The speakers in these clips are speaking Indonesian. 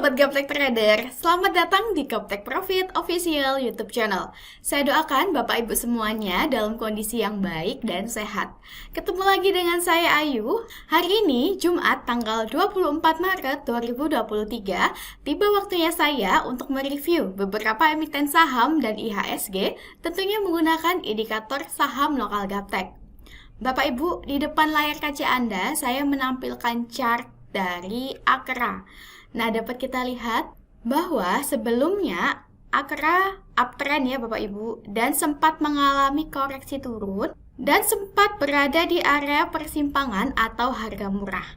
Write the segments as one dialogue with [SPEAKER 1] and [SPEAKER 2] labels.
[SPEAKER 1] Sobat Gaptek Trader, selamat datang di Gaptek Profit Official YouTube Channel. Saya doakan Bapak Ibu semuanya dalam kondisi yang baik dan sehat. Ketemu lagi dengan saya Ayu. Hari ini Jumat tanggal 24 Maret 2023, tiba waktunya saya untuk mereview beberapa emiten saham dan IHSG, tentunya menggunakan indikator saham lokal Gaptek. Bapak Ibu, di depan layar kaca Anda saya menampilkan chart dari Akra. Nah, dapat kita lihat bahwa sebelumnya Akra uptrend ya Bapak Ibu, dan sempat mengalami koreksi turun dan sempat berada di area persimpangan atau harga murah.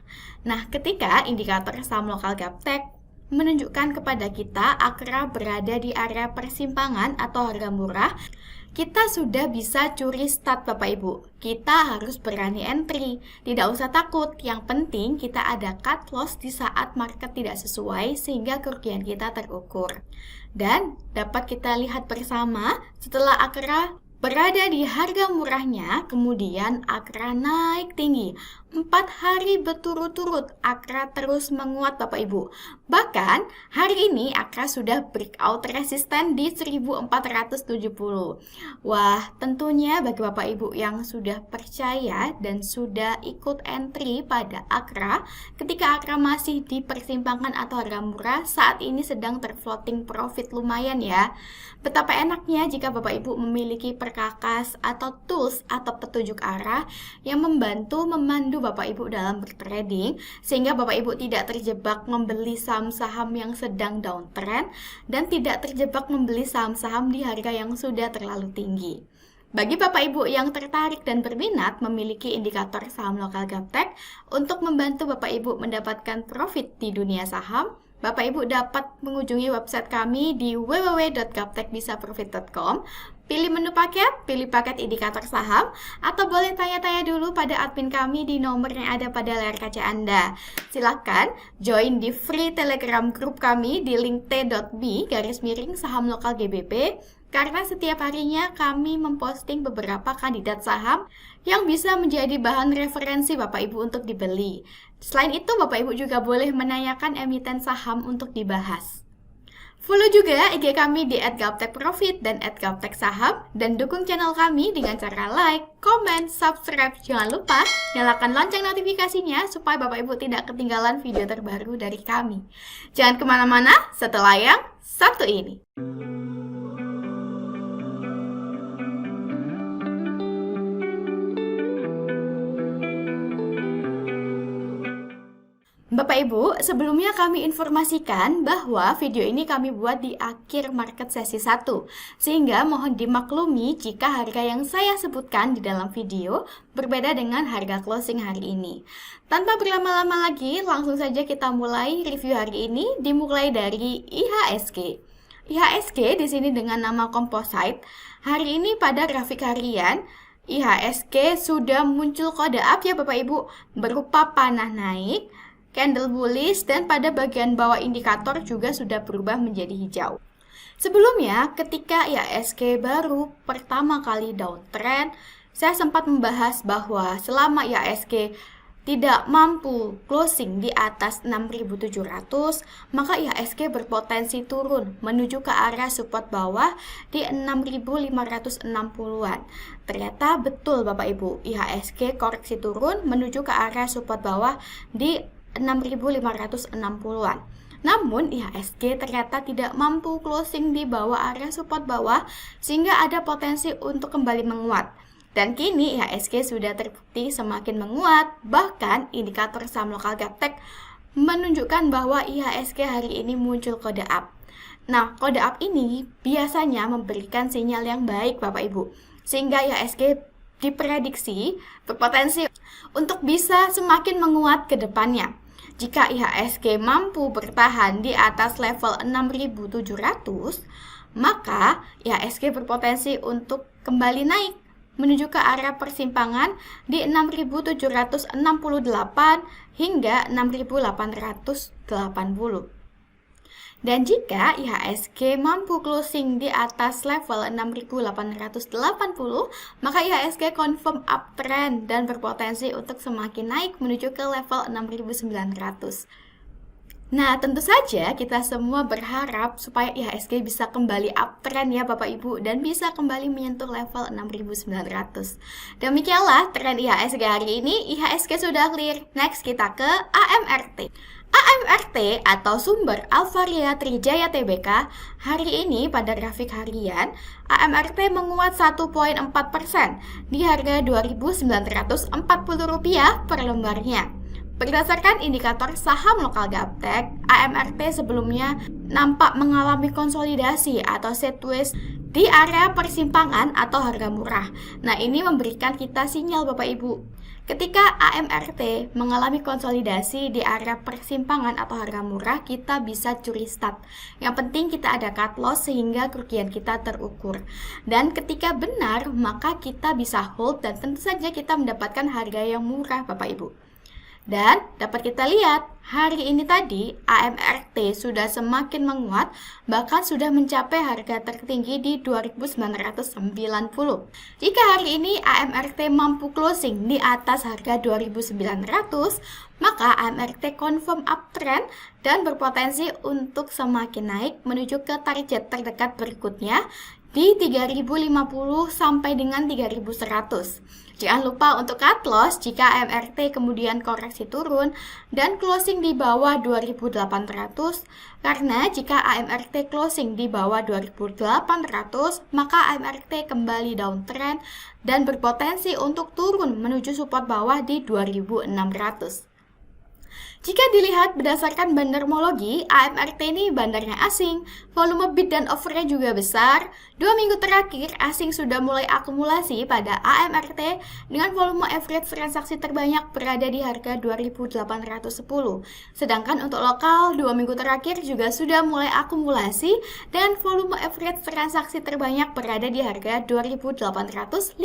[SPEAKER 1] Nah, ketika indikator saham lokal Gaptek menunjukkan kepada kita Akra berada di area persimpangan atau harga murah, kita sudah bisa curi start Bapak Ibu. Kita harus berani entry, tidak usah takut. Yang penting kita ada cut loss di saat market tidak sesuai sehingga kerugian kita terukur. Dan dapat kita lihat bersama setelah Akra berada di harga murahnya, kemudian Akra naik tinggi. 4 hari berturut-turut Akra terus menguat Bapak Ibu. Bahkan hari ini Akra sudah breakout resisten di 1470. Wah, tentunya bagi Bapak Ibu yang sudah percaya dan sudah ikut entry pada Akra, ketika Akra masih di persimpangan atau harga murah, saat ini sedang terfloating profit lumayan ya. Betapa enaknya jika Bapak Ibu memiliki perkakas atau tools atau petunjuk arah yang membantu memandu Bapak Ibu dalam bertrading, sehingga Bapak Ibu tidak terjebak membeli saham-saham yang sedang downtrend dan tidak terjebak membeli saham-saham di harga yang sudah terlalu tinggi. Bagi Bapak Ibu yang tertarik dan berminat memiliki indikator saham lokal Gaptek untuk membantu Bapak Ibu mendapatkan profit di dunia saham, Bapak Ibu dapat mengunjungi website kami di www.gaptekbisaprofit.com. Pilih menu paket, pilih paket indikator saham, atau boleh tanya-tanya dulu pada admin kami di nomor yang ada pada layar kaca Anda. Silakan join di free Telegram group kami di link t.me/saham lokal GBP, karena setiap harinya kami memposting beberapa kandidat saham yang bisa menjadi bahan referensi Bapak Ibu untuk dibeli. Selain itu, Bapak Ibu juga boleh menanyakan emiten saham untuk dibahas. Follow juga IG kami di @gaptekprofit dan @gapteksaham, dan dukung channel kami dengan cara like, comment, subscribe. Jangan lupa nyalakan lonceng notifikasinya supaya Bapak Ibu tidak ketinggalan video terbaru dari kami. Jangan kemana-mana setelah yang satu ini. Bapak Ibu, sebelumnya kami informasikan bahwa video ini kami buat di akhir market sesi 1, sehingga mohon dimaklumi jika harga yang saya sebutkan di dalam video berbeda dengan harga closing hari ini. Tanpa berlama-lama lagi, langsung saja kita mulai review hari ini, dimulai dari IHSG. IHSG di sini dengan nama Composite. Hari ini pada grafik harian, IHSG sudah muncul kode up ya Bapak Ibu, berupa panah naik, candle bullish, dan pada bagian bawah indikator juga sudah berubah menjadi hijau. Sebelumnya, ketika IHSG baru pertama kali downtrend, saya sempat membahas bahwa selama IHSG tidak mampu closing di atas 6.700, maka IHSG berpotensi turun menuju ke area support bawah di 6.560-an. Ternyata betul Bapak Ibu, IHSG koreksi turun menuju ke area support bawah di 6.560-an. Namun IHSG ternyata tidak mampu closing di bawah area support bawah, sehingga ada potensi untuk kembali menguat. Dan kini IHSG sudah terbukti semakin menguat. Bahkan indikator saham lokal Gaptek menunjukkan bahwa IHSG hari ini muncul kode up. Nah, kode up ini biasanya memberikan sinyal yang baik Bapak Ibu, sehingga IHSG diprediksi berpotensi untuk bisa semakin menguat ke depannya. Jika IHSG mampu bertahan di atas level 6.700, maka IHSG berpotensi untuk kembali naik menuju ke area persimpangan di 6.768 hingga 6.880. Dan jika IHSG mampu closing di atas level 6.880, maka IHSG confirm uptrend dan berpotensi untuk semakin naik menuju ke level 6.900. Nah, tentu saja kita semua berharap supaya IHSG bisa kembali uptrend ya Bapak Ibu dan bisa kembali menyentuh level 6.900. Demikianlah tren IHSG hari ini. IHSG sudah clear. Next kita ke AMRT. AMRT atau sumber Alvaria Trijaya Tbk hari ini pada grafik harian AMRT menguat 1,4% di harga Rp2.940 per lembarnya. Berdasarkan indikator saham lokal Gaptek, AMRT sebelumnya nampak mengalami konsolidasi atau sideways di area persimpangan atau harga murah. Nah, ini memberikan kita sinyal Bapak Ibu. Ketika AMRT mengalami konsolidasi di area persimpangan atau harga murah, kita bisa curi start. Yang penting kita ada cut loss sehingga kerugian kita terukur. Dan ketika benar, maka kita bisa hold dan tentu saja kita mendapatkan harga yang murah Bapak Ibu. Dan dapat kita lihat, hari ini tadi AMRT sudah semakin menguat, bahkan sudah mencapai harga tertinggi di 2.990. Jika hari ini AMRT mampu closing di atas harga 2.900, maka AMRT confirm uptrend dan berpotensi untuk semakin naik menuju ke target terdekat berikutnya di 3.050 sampai dengan 3.100. Jangan lupa untuk cut loss jika AMRT kemudian koreksi turun dan closing di bawah 2.800, karena jika AMRT closing di bawah 2.800, maka AMRT kembali downtrend dan berpotensi untuk turun menuju support bawah di 2.600. Jika dilihat berdasarkan bandarmologi, AMRT ini bandarnya asing, volume bid dan offernya juga besar. 2 minggu terakhir, asing sudah mulai akumulasi pada AMRT dengan volume average transaksi terbanyak berada di harga 2.810. Sedangkan untuk lokal, 2 minggu terakhir juga sudah mulai akumulasi dan volume average transaksi terbanyak berada di harga 2.850.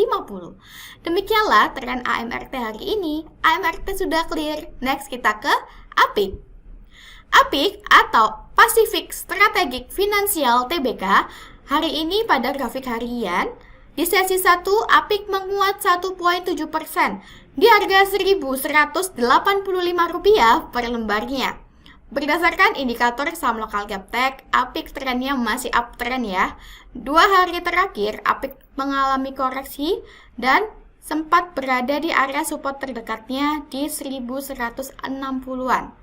[SPEAKER 1] Demikianlah tren AMRT hari ini. AMRT sudah clear. Next kita ke APIK. APIK atau Pacific Strategic Financial Tbk hari ini pada grafik harian di sesi 1 APIK menguat 1,7% di harga Rp1.185 per lembarnya. Berdasarkan indikator saham lokal Gaptek, APIK trennya masih uptrend ya. 2 hari terakhir APIK mengalami koreksi dan sempat berada di area support terdekatnya di 1160-an.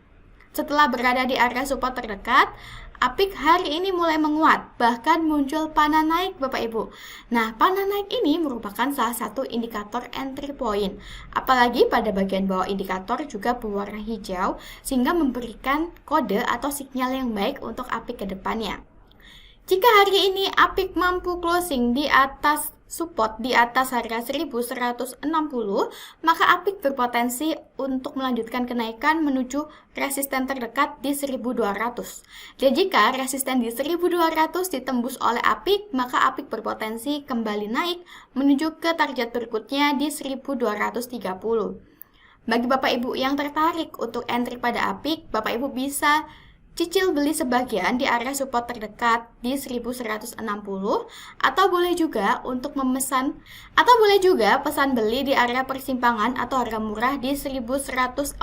[SPEAKER 1] Setelah berada di area support terdekat, APIK hari ini mulai menguat, bahkan muncul panah naik Bapak Ibu. Nah, panah naik ini merupakan salah satu indikator entry point. Apalagi pada bagian bawah indikator juga berwarna hijau, sehingga memberikan kode atau sinyal yang baik untuk APIK ke depannya. Jika hari ini APIK mampu closing di atas support di atas harga 1160, maka APIK berpotensi untuk melanjutkan kenaikan menuju resisten terdekat di 1200. Dan jika resisten di 1200 ditembus oleh APIK, maka APIK berpotensi kembali naik menuju ke target berikutnya di 1230. Bagi Bapak Ibu yang tertarik untuk entry pada APIK, Bapak Ibu bisa cicil beli sebagian di area support terdekat di 1160 atau boleh juga pesan beli di area persimpangan atau harga murah di 1145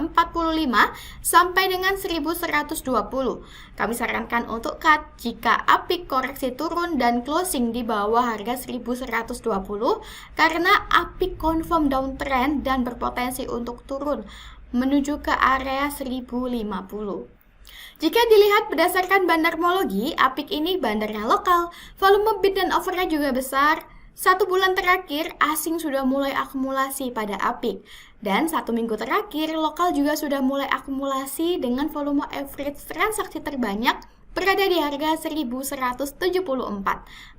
[SPEAKER 1] sampai dengan 1120. Kami sarankan untuk cut jika APIK koreksi turun dan closing di bawah harga 1120 karena APIK confirm downtrend dan berpotensi untuk turun menuju ke area 1050. Jika dilihat berdasarkan bandarmologi, APIK ini bandarnya lokal, volume bid dan offernya juga besar. 1 bulan terakhir, asing sudah mulai akumulasi pada APIK. Dan 1 minggu terakhir, lokal juga sudah mulai akumulasi dengan volume average transaksi terbanyak berada di harga 1174.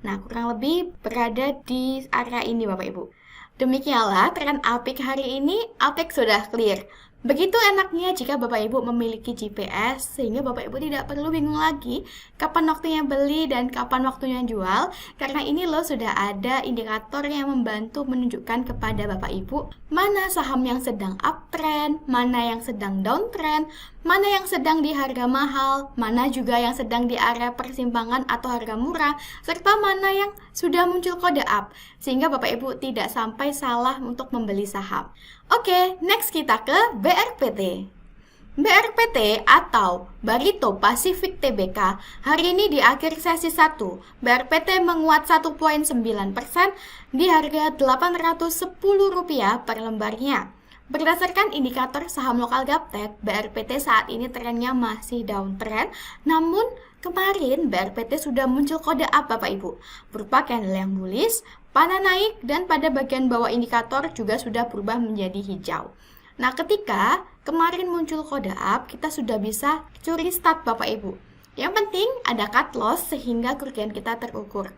[SPEAKER 1] Nah, kurang lebih berada di area ini Bapak Ibu. Demikianlah tren APIK hari ini. APIK sudah clear. Begitu enaknya jika Bapak Ibu memiliki GPS, sehingga Bapak Ibu tidak perlu bingung lagi kapan waktunya beli dan kapan waktunya jual, karena ini loh sudah ada indikator yang membantu menunjukkan kepada Bapak Ibu mana saham yang sedang uptrend, mana yang sedang downtrend, mana yang sedang di harga mahal, mana juga yang sedang di area persimpangan atau harga murah, serta mana yang sudah muncul kode up, sehingga Bapak Ibu tidak sampai salah untuk membeli saham. Oke, next kita ke BRPT. BRPT atau Barito Pacific Tbk hari ini di akhir sesi 1, BRPT menguat 1,9% di harga Rp810 per lembarnya. Berdasarkan indikator saham lokal Gaptek, BRPT saat ini trennya masih downtrend, namun kemarin BRPT sudah muncul kode up Bapak Ibu, berupa candle yang bullish, panah naik, dan pada bagian bawah indikator juga sudah berubah menjadi hijau. Nah, ketika kemarin muncul kode up, kita sudah bisa curi start Bapak Ibu. Yang penting ada cut loss sehingga kerugian kita terukur.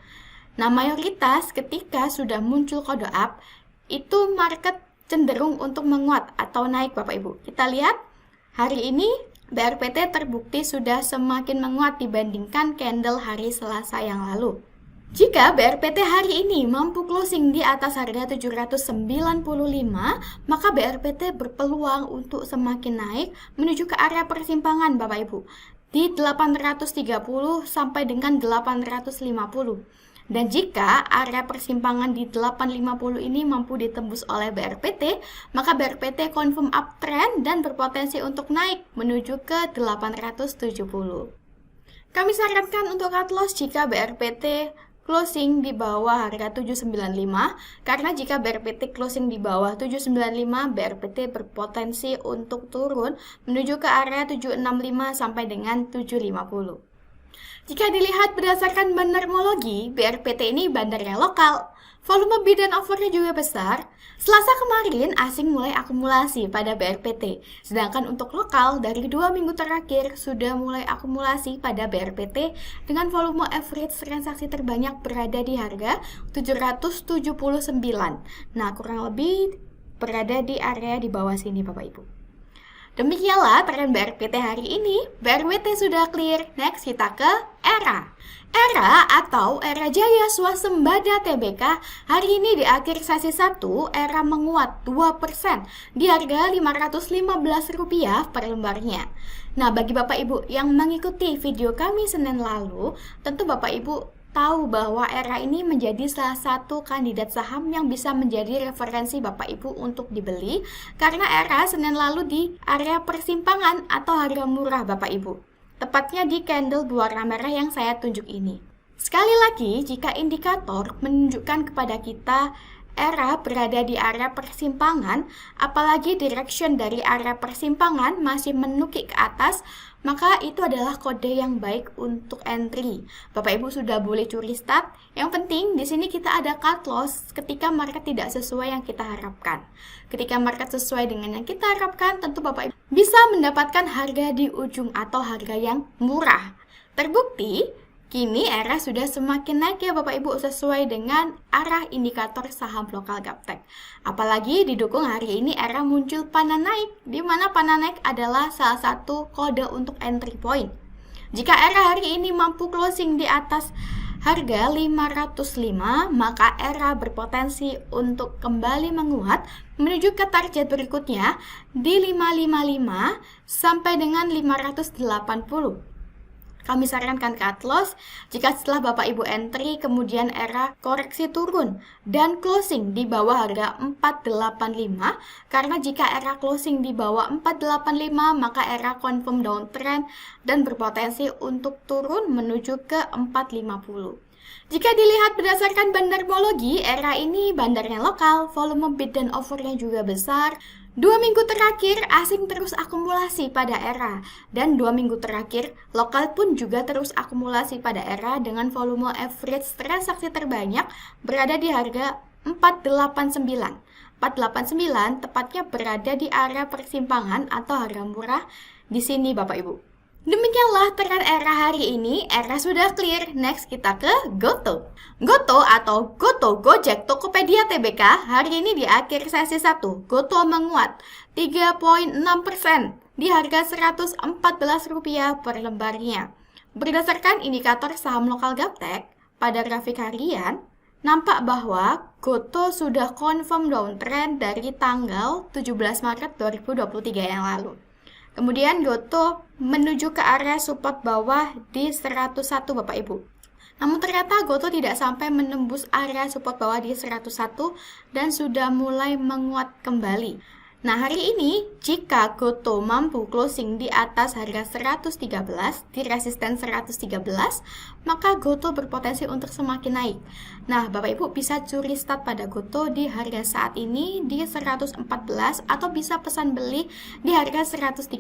[SPEAKER 1] Nah, mayoritas ketika sudah muncul kode up, itu market cenderung untuk menguat atau naik Bapak Ibu. Kita lihat hari ini BRPT terbukti sudah semakin menguat dibandingkan candle hari Selasa yang lalu. Jika BRPT hari ini mampu closing di atas harga 795, maka BRPT berpeluang untuk semakin naik menuju ke area persimpangan Bapak Ibu di 830 sampai dengan 850. Dan jika area persimpangan di 850 ini mampu ditembus oleh BRPT, maka BRPT confirm uptrend dan berpotensi untuk naik menuju ke 870. Kami sarankan untuk cut loss jika BRPT closing di bawah harga 795, karena jika BRPT closing di bawah 795, BRPT berpotensi untuk turun menuju ke area 765 sampai dengan 750. Jika dilihat berdasarkan bandarmologi, BRPT ini bandarnya lokal. Volume bid dan offernya juga besar. Selasa kemarin asing mulai akumulasi pada BRPT, sedangkan untuk lokal dari 2 minggu terakhir sudah mulai akumulasi pada BRPT dengan volume average transaksi terbanyak berada di harga 779. Nah, kurang lebih berada di area di bawah sini Bapak Ibu. Demikianlah tren BRPT hari ini. BRPT sudah clear. Next kita ke ERA. ERA atau Era Jaya Swasembada Tbk hari ini di akhir sesi 1, ERA menguat 2% di harga Rp515 per lembarnya. Nah, bagi Bapak Ibu yang mengikuti video kami Senin lalu, tentu Bapak Ibu tahu bahwa ERA ini menjadi salah satu kandidat saham yang bisa menjadi referensi Bapak Ibu untuk dibeli, karena ERA Senin lalu di area persimpangan atau harga murah Bapak Ibu, tepatnya di candle berwarna merah yang saya tunjuk ini. Sekali lagi, jika indikator menunjukkan kepada kita ERA berada di area persimpangan, apalagi direction dari area persimpangan masih menukik ke atas, maka itu adalah kode yang baik untuk entry. Bapak Ibu sudah boleh curi start. Yang penting di sini kita ada cut loss ketika market tidak sesuai yang kita harapkan. Ketika market sesuai dengan yang kita harapkan, tentu Bapak Ibu bisa mendapatkan harga di ujung atau harga yang murah. Terbukti kini ERA sudah semakin naik ya Bapak Ibu, sesuai dengan arah indikator saham lokal Gaptek. Apalagi didukung hari ini ERA muncul panah naik, di mana panah naik adalah salah satu kode untuk entry point. Jika ERA hari ini mampu closing di atas harga 505, maka ERA berpotensi untuk kembali menguat menuju ke target berikutnya di 555 sampai dengan 580. Kami sarankan cut loss jika setelah Bapak Ibu entry kemudian ERA koreksi turun dan closing di bawah harga 485, karena jika ERA closing di bawah 485 maka ERA confirm downtrend dan berpotensi untuk turun menuju ke 450. Jika dilihat berdasarkan bandarmologi, ERA ini bandarnya lokal, volume bid dan offernya juga besar. 2 minggu terakhir asing terus akumulasi pada ERA, dan 2 minggu terakhir lokal pun juga terus akumulasi pada ERA dengan volume average transaksi terbanyak berada di harga 489. 489 tepatnya berada di area persimpangan atau harga murah di sini Bapak Ibu. Demikianlah tren ERA hari ini. ERA sudah clear. Next kita ke GoTo. GoTo atau GoTo Gojek Tokopedia Tbk hari ini di akhir sesi 1, GoTo menguat 3,6% di harga Rp114 per lembarnya. Berdasarkan indikator saham lokal Gaptek pada grafik harian, nampak bahwa GoTo sudah confirm downtrend dari tanggal 17 Maret 2023 yang lalu. Kemudian GoTo menuju ke area support bawah di 101 Bapak Ibu. Namun ternyata GoTo tidak sampai menembus area support bawah di 101 dan sudah mulai menguat kembali. Nah, hari ini jika Gotoh mampu closing di atas harga 113 di resisten 113, maka Gotoh berpotensi untuk semakin naik. Nah, Bapak Ibu bisa curi start pada Gotoh di harga saat ini di 114 atau bisa pesan beli di harga 113.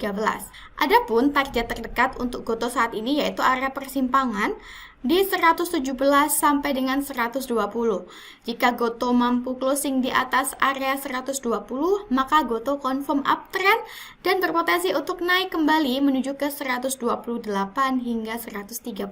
[SPEAKER 1] Adapun target terdekat untuk Gotoh saat ini yaitu area persimpangan di 117 sampai dengan 120. Jika Gotoh mampu closing di atas area 120, maka Gotoh confirm uptrend dan berpotensi untuk naik kembali menuju ke 128 hingga 132.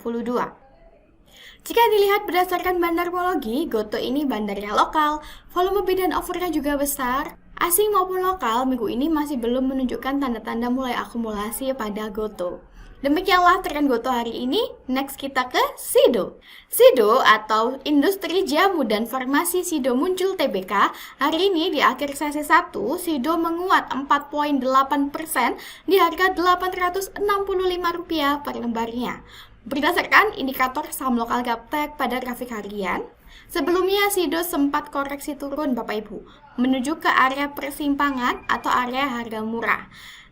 [SPEAKER 1] Jika dilihat berdasarkan bandarmologi, Gotoh ini bandarnya lokal, volume bid dan offernya juga besar. Asing maupun lokal minggu ini masih belum menunjukkan tanda-tanda mulai akumulasi pada Gotoh. Demikianlah tren Gotoh hari ini. Next kita ke SIDO. SIDO atau Industri Jamu dan Farmasi SIDO muncul TBK. Hari ini di akhir sesi 1, SIDO menguat 4,8% di harga Rp865 per lembarnya. Berdasarkan indikator saham lokal Gaptek pada grafik harian, sebelumnya SIDO sempat koreksi turun Bapak Ibu, menuju ke area persimpangan atau area harga murah.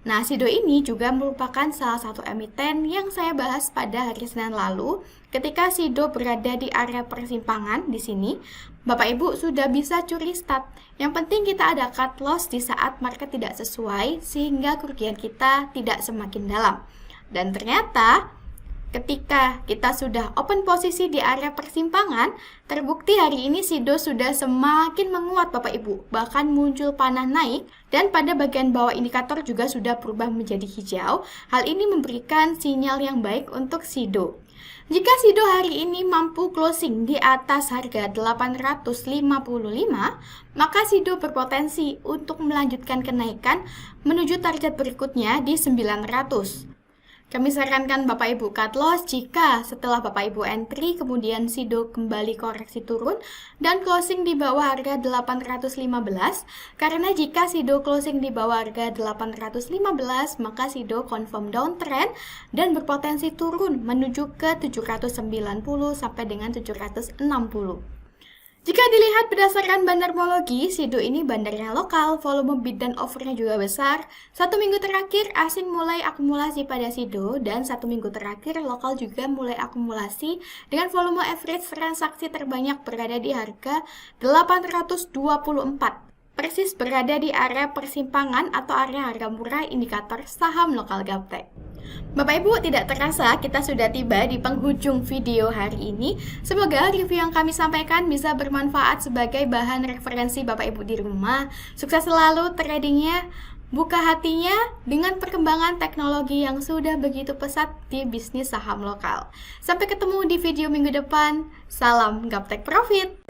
[SPEAKER 1] Nah, SIDO ini juga merupakan salah satu emiten yang saya bahas pada hari Senin lalu. Ketika SIDO berada di area persimpangan di sini, Bapak Ibu sudah bisa curi start. Yang penting kita ada cut loss di saat market tidak sesuai sehingga kerugian kita tidak semakin dalam. Dan ternyata ketika kita sudah open posisi di area persimpangan, terbukti hari ini SIDO sudah semakin menguat Bapak Ibu, bahkan muncul panah naik dan pada bagian bawah indikator juga sudah berubah menjadi hijau. Hal ini memberikan sinyal yang baik untuk SIDO. Jika SIDO hari ini mampu closing di atas harga 855, maka SIDO berpotensi untuk melanjutkan kenaikan menuju target berikutnya di 900. Kami sarankan Bapak Ibu cut loss jika setelah Bapak Ibu entry kemudian SIDO kembali koreksi turun dan closing di bawah harga 815, karena jika SIDO closing di bawah harga 815 maka SIDO confirm downtrend dan berpotensi turun menuju ke 790 sampai dengan 760. Jika dilihat berdasarkan bandarmologi, SIDO ini bandarnya lokal, volume bid dan offernya juga besar. 1 minggu terakhir asing mulai akumulasi pada SIDO dan 1 minggu terakhir lokal juga mulai akumulasi dengan volume average transaksi terbanyak berada di harga 824. Persis berada di area persimpangan atau area harga murah indikator saham lokal Gaptek. Bapak Ibu, tidak terasa kita sudah tiba di penghujung video hari ini. Semoga review yang kami sampaikan bisa bermanfaat sebagai bahan referensi Bapak Ibu di rumah. Sukses selalu tradingnya, buka hatinya dengan perkembangan teknologi yang sudah begitu pesat di bisnis saham lokal. Sampai ketemu di video minggu depan. Salam Gaptek Profit!